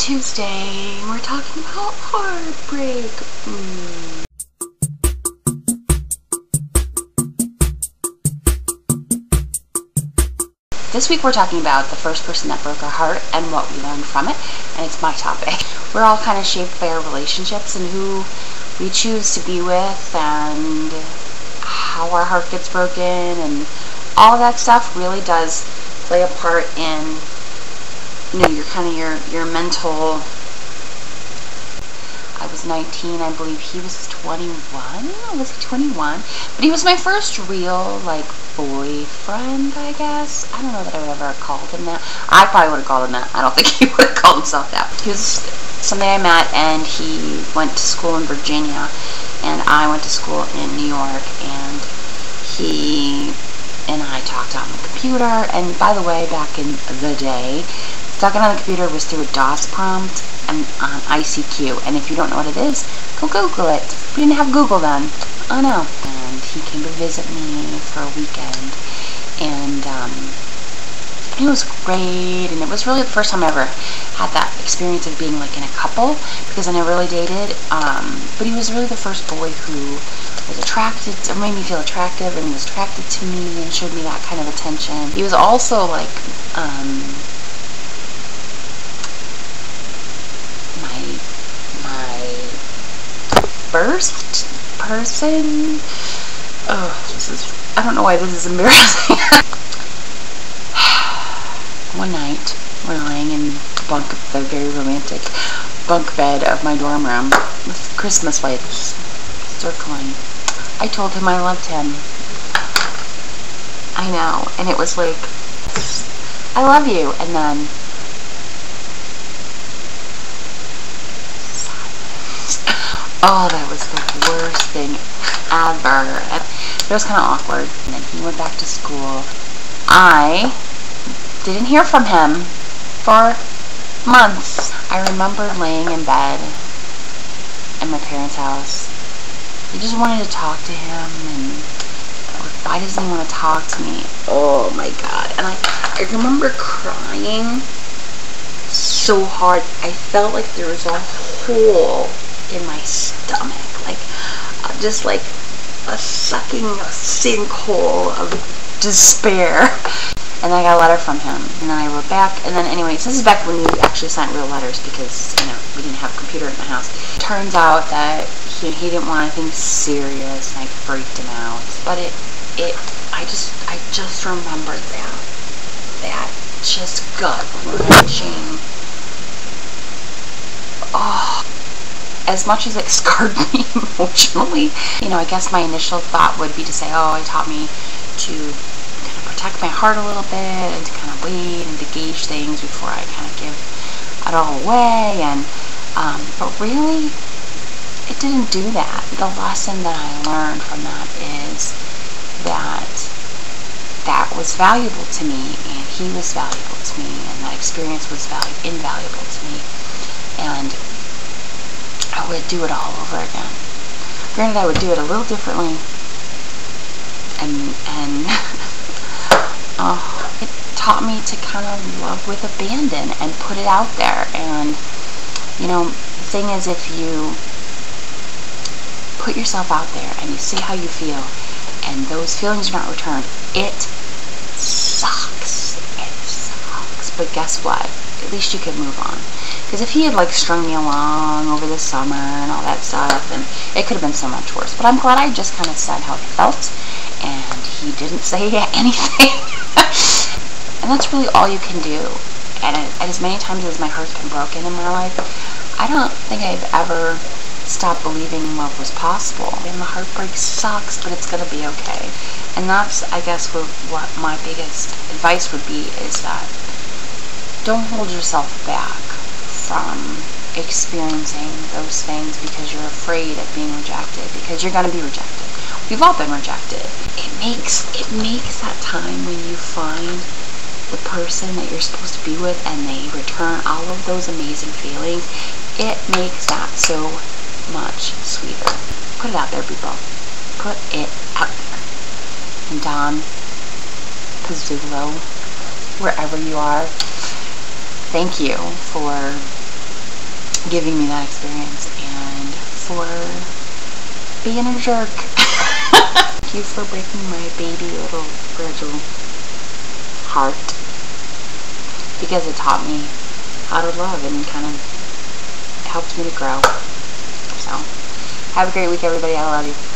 Tuesday, and we're talking about heartbreak. This week we're talking about the first person that broke our heart and what we learned from it, and it's my topic. We're all kind of shaped by our relationships and who we choose to be with and how our heart gets broken, and all of that stuff really does play a part in, you know, your mental. I was 19, I believe he was 21. Was he 21? But he was my first real, like, boyfriend, I guess. I don't know that I would ever called him that. I probably would have called him that. I don't think he would have called himself that. He was somebody I met, and he went to school in Virginia, and I went to school in New York, and he and I talked on the computer. And by the way, back in the day, talking on the computer was through a DOS prompt and on ICQ, and if you don't know what it is, go Google it. We didn't have Google then. Oh no. And he came to visit me for a weekend, and it was great, and it was really the first time I ever had that experience of being like in a couple, because I never really dated, but he was really the first boy who was attracted, or made me feel attractive, and was attracted to me and showed me that kind of attention. He was also like my first person. Oh, I don't know why this is embarrassing. One night, we're lying in the very romantic bunk bed of my dorm room with Christmas lights circling. I told him I loved him. I know, and it was like, I love you, and then oh, that was the worst thing ever. It was kind of awkward. And then he went back to school. I didn't hear from him for months. I remember laying in bed at my parents' house. I just wanted to talk to him, and why doesn't he want to talk to me? Oh my God. And I remember crying so hard. I felt like there was a hole in my stomach, like just like a sucking sinkhole of despair. And then I got a letter from him, and then I wrote back, and then anyways, this is back when we actually sent real letters, because, you know, we didn't have a computer in the house. Turns out that he didn't want anything serious, and I freaked him out. But I just remembered that just gut-wrenching. Oh. As much as it scarred me emotionally, you know, I guess my initial thought would be to say, oh, it taught me to kind of protect my heart a little bit, and to kind of wait and to gauge things before I kind of give it all away. And but really, it didn't do that. The lesson that I learned from that is that that was valuable to me, and he was valuable to me, and that experience was invaluable to me, and I would do it all over again. Granted, I would do it a little differently, and it taught me to kind of love with abandon and put it out there. And, you know, the thing is, if you put yourself out there and you see how you feel, and those feelings are not returned, it sucks. It sucks. But guess what? At least you can move on. Because if he had like strung me along over the summer and all that stuff, and it could have been so much worse. But I'm glad I just kind of said how I felt, and he didn't say anything. And that's really all you can do. And as many times as my heart's been broken in my life, I don't think I've ever stopped believing love was possible. And the heartbreak sucks, but it's gonna be okay. And that's, I guess, what my biggest advice would be, is that don't hold yourself back from experiencing those things because you're afraid of being rejected, because you're going to be rejected. We've all been rejected. It makes that time when you find the person that you're supposed to be with and they return all of those amazing feelings, it makes that so much sweeter. Put it out there, people. Put it out there. And Don Pizzulo, wherever you are, thank you for giving me that experience and for being a jerk. Thank you for breaking my baby little fragile heart, because it taught me how to love and kind of helped me to grow. So, have a great week, everybody. I love you.